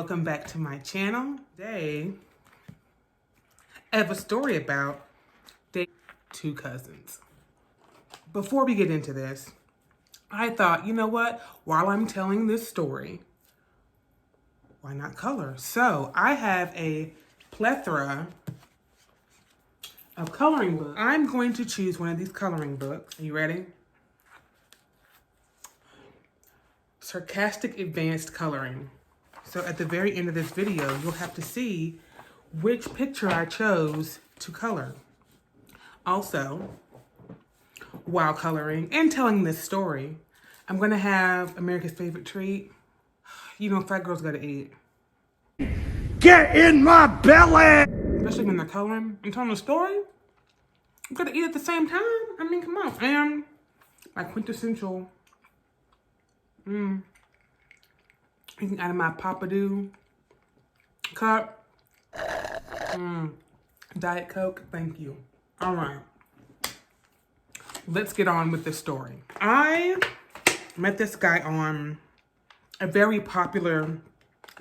welcome back to my channel. Today, I have a story about two cousins. Before we get into this, I thought, you know what? While I'm telling this story, why not color? So I have a plethora of coloring books. I'm going to choose one of these coloring books. Are you ready? Sarcastic Advanced Coloring. So at the very end of this video, you'll have to see which picture I chose to color. Also, while coloring and telling this story, I'm gonna have America's favorite treat. You know, fat girls gotta eat. Get in my belly! Especially when they're coloring and telling a story. You gotta eat at the same time. I mean, come on. And my quintessential, eating out of my Papadoo cup. Diet Coke, thank you. All right. Let's get on with the story. I met this guy on a very popular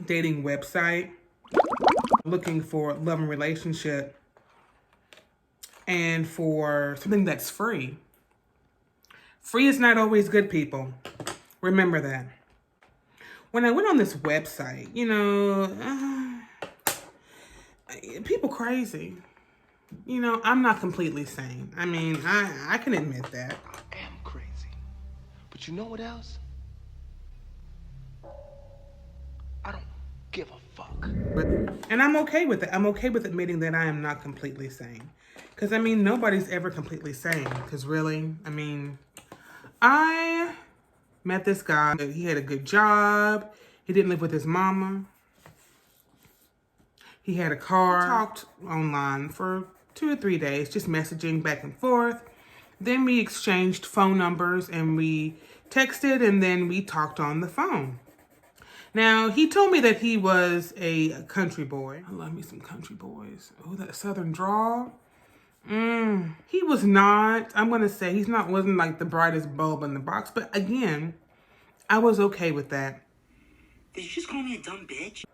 dating website looking for love and relationship and for something that's free. Free is not always good, people. Remember that. When I went on this website, you know, people crazy. You know, I'm not completely sane. I mean, I can admit that. I am crazy. But you know what else? I don't give a fuck. And I'm okay with it. I'm okay with admitting that I am not completely sane. Because, I mean, nobody's ever completely sane. Because, really, I mean, I met this guy. He had a good job. He didn't live with his mama. He had a car. We talked online for 2 or 3 days, just messaging back and forth. Then we exchanged phone numbers and we texted and then we talked on the phone. Now, he told me that he was a country boy. I love me some country boys. Oh, that southern drawl. He was not, I'm going to say, wasn't like the brightest bulb in the box. But again, I was okay with that. Did you just call me a dumb bitch?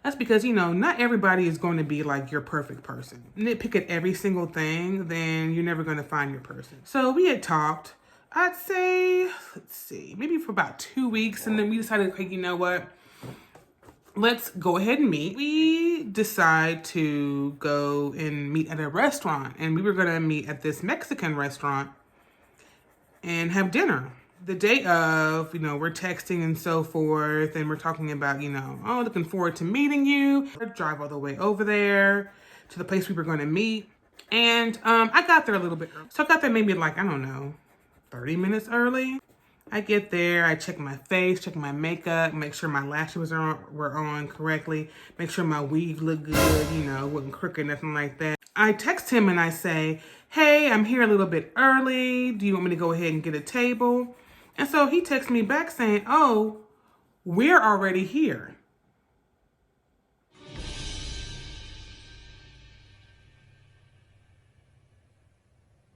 That's because, you know, not everybody is going to be like your perfect person. Nitpick at every single thing, then you're never going to find your person. So we had talked, I'd say, let's see, maybe for about 2 weeks. And then we decided, okay, you know what? Let's go ahead and meet. We decide to go and meet at a restaurant. And we were going to meet at this Mexican restaurant and have dinner. The day of, you know, we're texting and so forth, and we're talking about, you know, oh, looking forward to meeting you. Drive all the way over there to the place we were going to meet. And I got there a little bit early. So I got there maybe like, I don't know, 30 minutes early. I get there, I check my face, check my makeup, make sure my lashes were on correctly, make sure my weave looked good, you know, wasn't crooked, nothing like that. I text him and I say, hey, I'm here a little bit early. Do you want me to go ahead and get a table? And so he texts me back saying, oh, we're already here.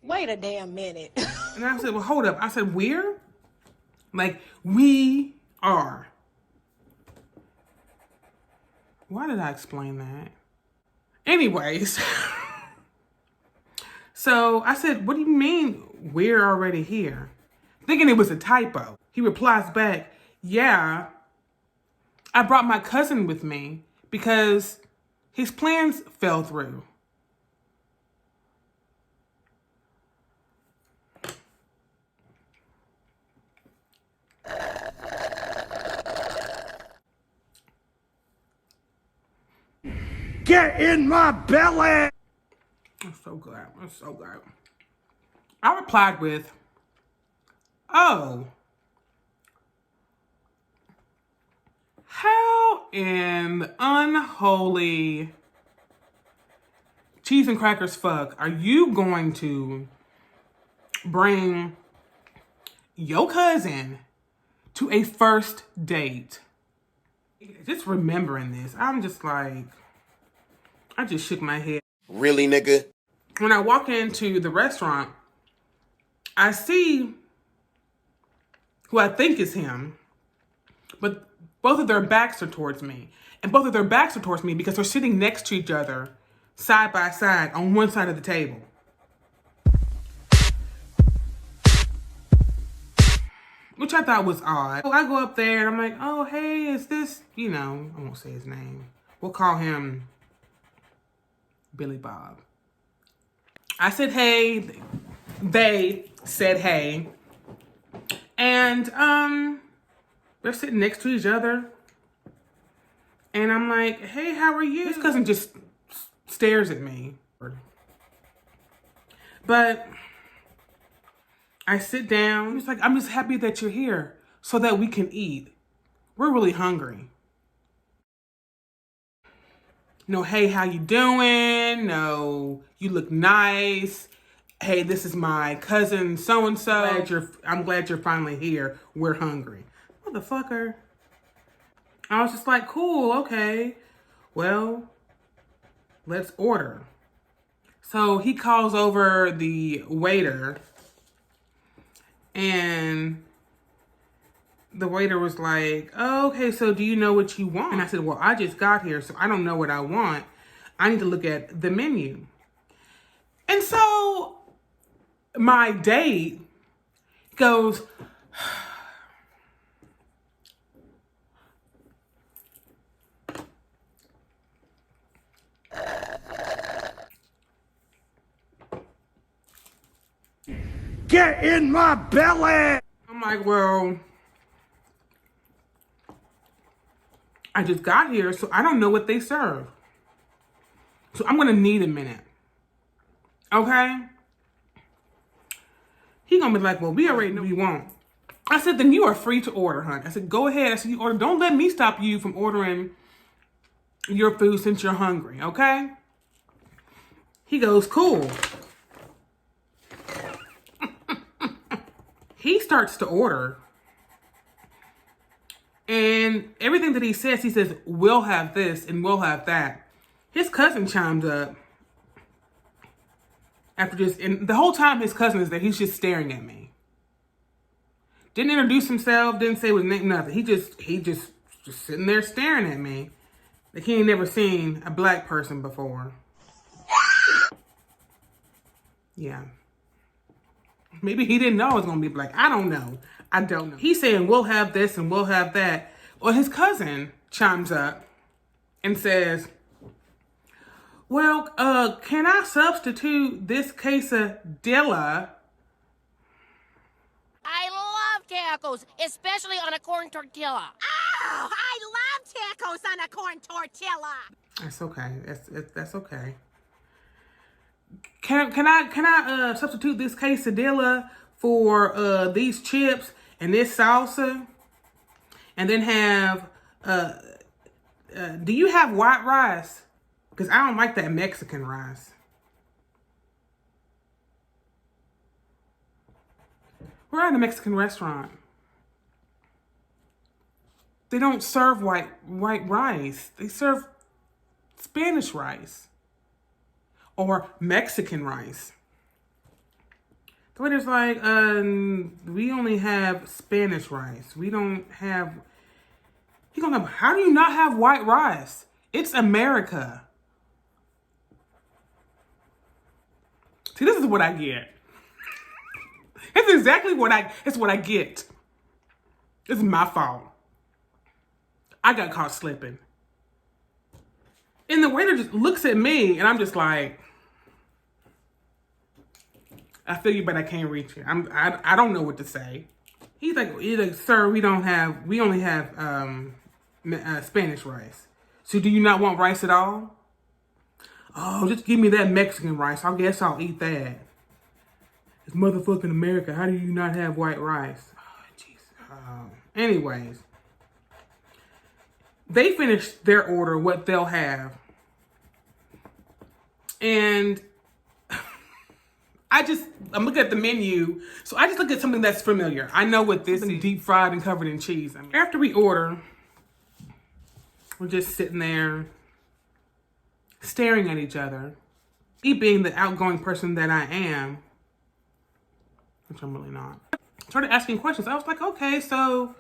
Wait a damn minute. And I said, well, hold up. I said, we're? Like, we are. Why did I explain that? Anyways. So I said, what do you mean we're already here? Thinking it was a typo. He replies back, yeah, I brought my cousin with me because his plans fell through. Get in my belly! I'm so glad. I'm so glad. I replied with, oh, how in the unholy cheese and crackers fuck are you going to bring your cousin to a first date? Just remembering this, I'm just like, I just shook my head. Really, nigga? When I walk into the restaurant, I see who I think is him, but both of their backs are towards me. and both of their backs are towards me because they're sitting next to each other, side by side, on one side of the table. Which I thought was odd. So I go up there and I'm like, oh, hey, is this, I won't say his name. We'll call him Billy Bob. I said, hey. They said, hey. And they're sitting next to each other. And I'm like, hey, how are you? His cousin just stares at me. But I sit down. He's like, I'm just happy that you're here so that we can eat. We're really hungry. No, hey, how you doing? No, you look nice. Hey, this is my cousin so-and-so. I'm glad you're finally here. We're hungry. Motherfucker. I was just like, cool, okay. Well, let's order. So he calls over the waiter. And the waiter was like, oh, okay, so do you know what you want? And I said, well, I just got here, so I don't know what I want. I need to look at the menu. And so my date goes, Get in my belly! I'm like, well, I just got here, so I don't know what they serve. So I'm gonna need a minute. Okay? He gonna be like, well, we already know you won't. I said, then you are free to order, hon. I said, go ahead. I said, you order. Don't let me stop you from ordering your food since you're hungry, okay? He goes, cool. He starts to order. And everything that he says, we'll have this and we'll have that. His cousin chimes up. And the whole time his cousin is there, he's just staring at me. Didn't introduce himself, didn't say his name, nothing. He just sitting there staring at me. Like he ain't never seen a black person before. Yeah. Maybe he didn't know I was gonna be black. I don't know. I don't know. He's saying we'll have this and we'll have that. Well, his cousin chimes up and says, well, can I substitute this quesadilla? I love tacos, especially on a corn tortilla. Oh, I love tacos on a corn tortilla. That's okay. That's okay. Can I substitute this quesadilla for these chips and this salsa, and then have do you have white rice? Because I don't like that Mexican rice. We're at a Mexican restaurant. They don't serve white rice. They serve Spanish rice or Mexican rice. The waiter's like, we only have Spanish rice. We don't have. He gonna, how do you not have white rice? It's America. See, this is what I get. It's exactly what I get. This is my fault. I got caught slipping. And the waiter just looks at me and I'm just like, I feel you, but I can't reach you. I don't know what to say. He's like, sir, we only have Spanish rice. So do you not want rice at all? Oh, just give me that Mexican rice. I guess I'll eat that. It's motherfucking America. How do you not have white rice? Oh, jeez. Anyways, they finish their order, what they'll have. And I'm looking at the menu. So I just look at something that's familiar. I know what this is, deep fried and covered in cheese. I mean, after we order, we're just sitting there staring at each other. Me being the outgoing person that I am, which I'm really not, started asking questions. I was like, okay, so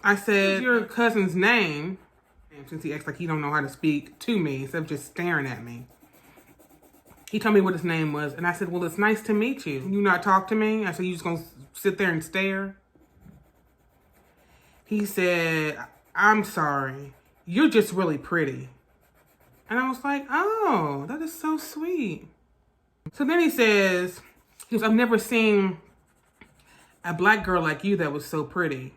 I said, your cousin's name? Since he acts like he don't know how to speak to me instead of just staring at me. He told me what his name was, and I said, well, it's nice to meet you. You not talk to me? I said, you just gonna sit there and stare? He said, I'm sorry. You're just really pretty. And I was like, oh, that is so sweet. So then he says, I've never seen a black girl like you that was so pretty.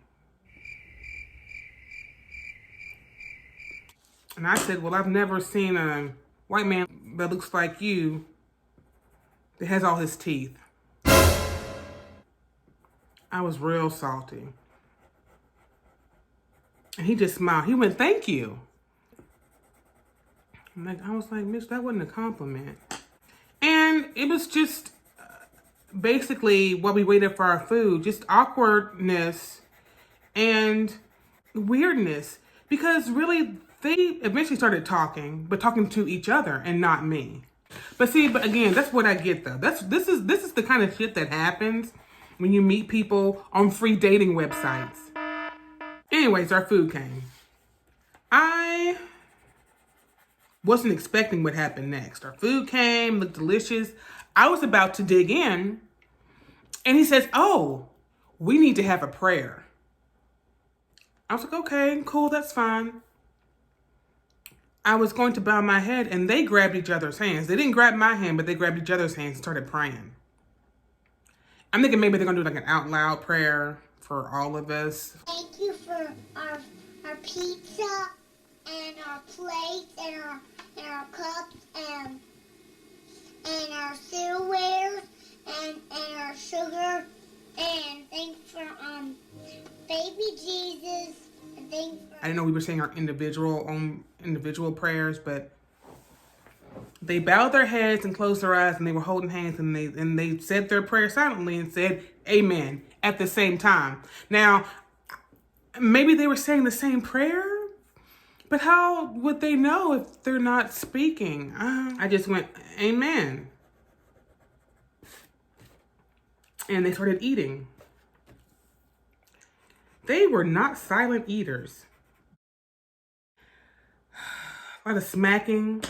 And I said, well, I've never seen a white man that looks like you that has all his teeth. I was real salty. And he just smiled. He went, thank you. I was like, Mitch, that wasn't a compliment. And it was just basically while we waited for our food, just awkwardness and weirdness. Because really, they eventually started talking, but talking to each other and not me. But again, that's what I get though. This is the kind of shit that happens when you meet people on free dating websites. Anyways, our food came. I wasn't expecting what happened next. Our food came, looked delicious. I was about to dig in, and he says, oh, we need to have a prayer. I was like, okay, cool, that's fine. I was going to bow my head, and they grabbed each other's hands. They didn't grab my hand, but they grabbed each other's hands and started praying. I'm thinking maybe they're going to do like an out loud prayer for all of us. Thank you for our pizza and our plates and our cups and our silverware and our sugar, and thanks for baby Jesus, and thanks for... I didn't know we were saying our individual prayers, but they bowed their heads and closed their eyes, and they were holding hands, and they said their prayer silently and said amen at the same time. Now, maybe they were saying the same prayer, but how would they know if they're not speaking? I just went, amen. And they started eating. They were not silent eaters. A lot of smacking.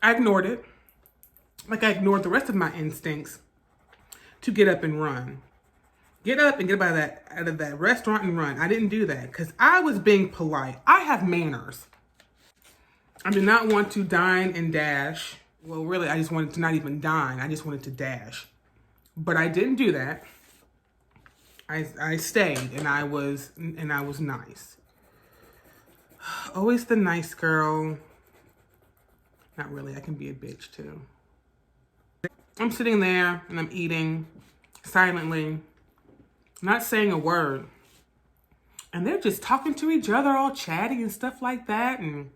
I ignored it. Like I ignored the rest of my instincts to get up and run. Get up and get out of that restaurant and run. I didn't do that because I was being polite. I have manners. I did not want to dine and dash. Well, really, I just wanted to not even dine. I just wanted to dash. But I didn't do that. I stayed and I was nice. Always the nice girl. Not really, I can be a bitch too. I'm sitting there and I'm eating silently, not saying a word. And they're just talking to each other, all chatty and stuff like that. And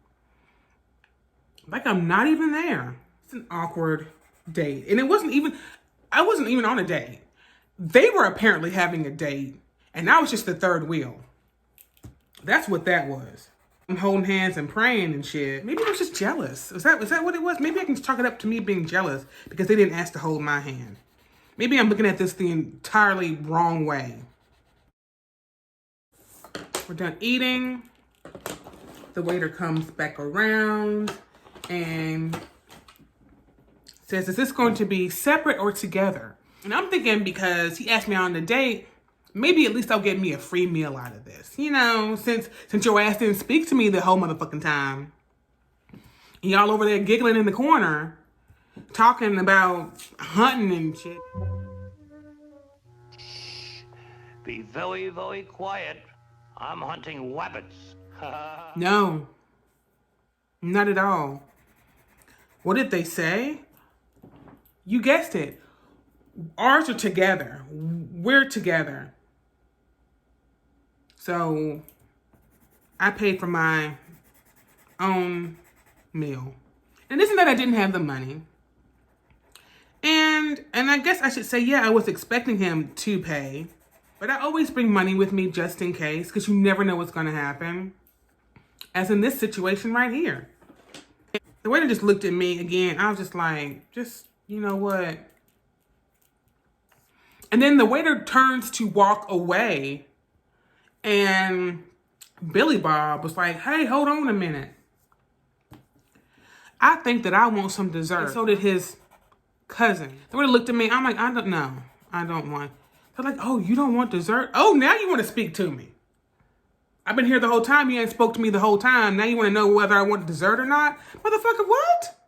like I'm not even there. It's an awkward date. And I wasn't even on a date. They were apparently having a date. And I was just the third wheel. That's what that was. I'm holding hands and praying and shit. Maybe I was just jealous. Is that what it was? Maybe I can chalk it up to me being jealous because they didn't ask to hold my hand. Maybe I'm looking at this the entirely wrong way. We're done eating. The waiter comes back around and says, is this going to be separate or together? And I'm thinking because he asked me on the date, maybe at least I'll get me a free meal out of this. You know, since your ass didn't speak to me the whole motherfucking time. Y'all over there giggling in the corner, talking about hunting and shit. Be very, very quiet. I'm hunting rabbits. No, not at all. What did they say? You guessed it. Ours are together. We're together. So I paid for my own meal. And isn't that I didn't have the money? And I guess I should say, yeah, I was expecting him to pay. But I always bring money with me just in case, because you never know what's going to happen. As in this situation right here. The waiter just looked at me again. I was just like, just You know what? And then the waiter turns to walk away, and Billy Bob was like, hey, hold on a minute. I think that I want some dessert. And so did his cousin. They would have looked at me. I'm like, I don't know. I don't want. They're like, oh, you don't want dessert? Oh, now you want to speak to me. I've been here the whole time. You ain't spoke to me the whole time. Now you want to know whether I want dessert or not? Motherfucker, what?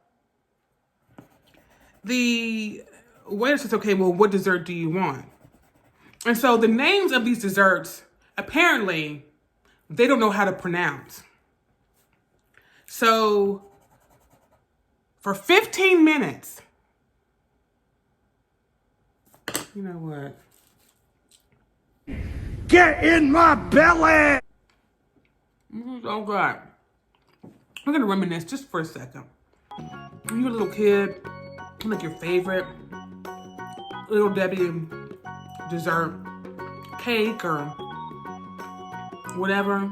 The waiter says, okay, well, what dessert do you want? And so the names of these desserts, apparently, they don't know how to pronounce. So for 15 minutes, you know what? Get in my belly! Oh God. I'm gonna reminisce just for a second. When you were a little kid, like your favorite Little Debbie dessert, cake or whatever.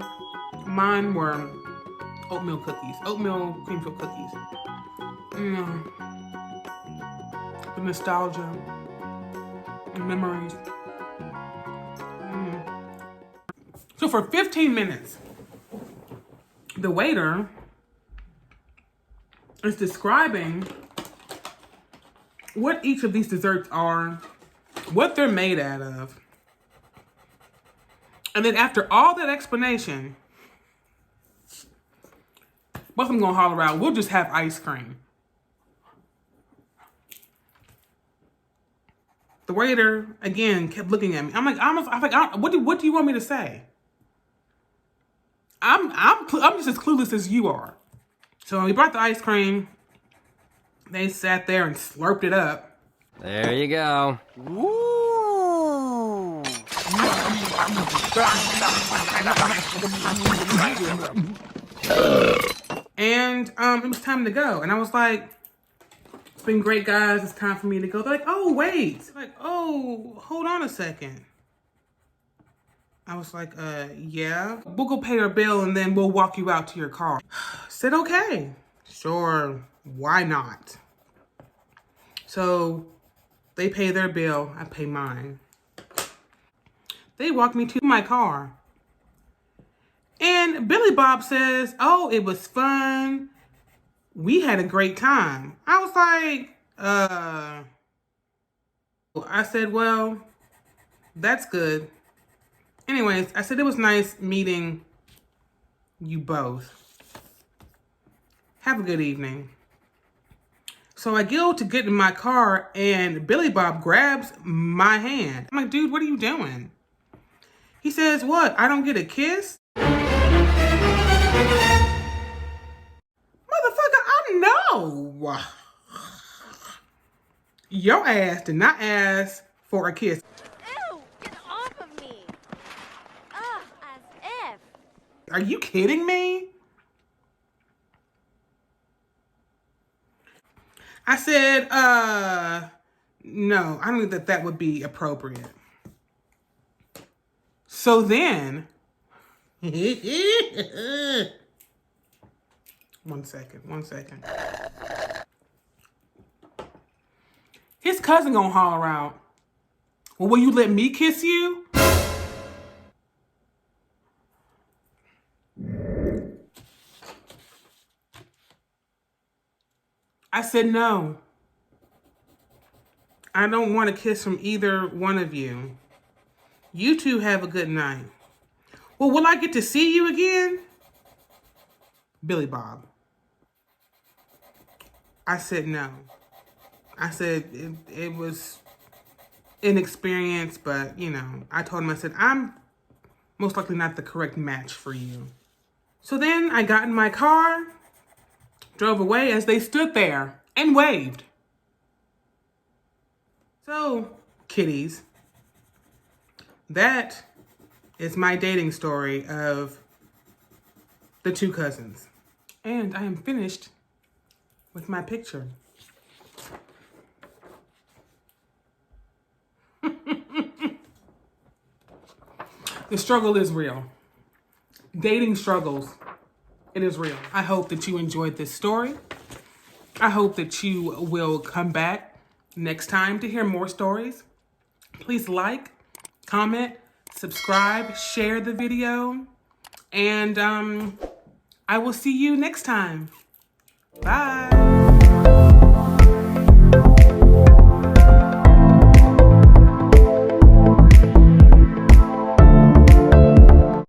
Mine were oatmeal cookies, oatmeal cream filled cookies. The nostalgia and memories. So for 15 minutes, the waiter is describing what each of these desserts are, what they're made out of. And then after all that explanation, both of them gonna holler out, we'll just have ice cream. The waiter, again, kept looking at me. I'm like, what do you want me to say? I'm just as clueless as you are. So when we brought the ice cream, they sat there and slurped it up. There you go. Woo! And it was time to go. And I was like, it's been great, guys. It's time for me to go. They're like, oh, wait. Like, oh, hold on a second. I was like, yeah. We'll go pay our bill and then we'll walk you out to your car. I said, okay. Sure, why not? So they pay their bill, I pay mine. They walk me to my car. And Billy Bob says, oh, it was fun. We had a great time. I was like, I said, well, that's good. Anyways, I said it was nice meeting you both. Have a good evening. So I go to get in my car and Billy Bob grabs my hand. I'm like, dude, what are you doing? He says, what? I don't get a kiss? Motherfucker, I know. Your ass did not ask for a kiss. Ew, get off of me. Ugh, as if. Are you kidding me? I said, no, I don't think that would be appropriate. So then, one second. His cousin gonna holler out, well, will you let me kiss you? I said, no. I don't want a kiss from either one of you. You two have a good night. Well, will I get to see you again? Billy Bob. I said, no. I said, it was an experience, but, you know, I told him, I said, I'm most likely not the correct match for you. So then I got in my car, drove away as they stood there and waved. So, kiddies, that is my dating story of the two cousins. And I am finished with my picture. The struggle is real. Dating struggles, it is real. I hope that you enjoyed this story. I hope that you will come back Next time, to hear more stories, please like, comment, subscribe, share the video, and I will see you next time. Bye.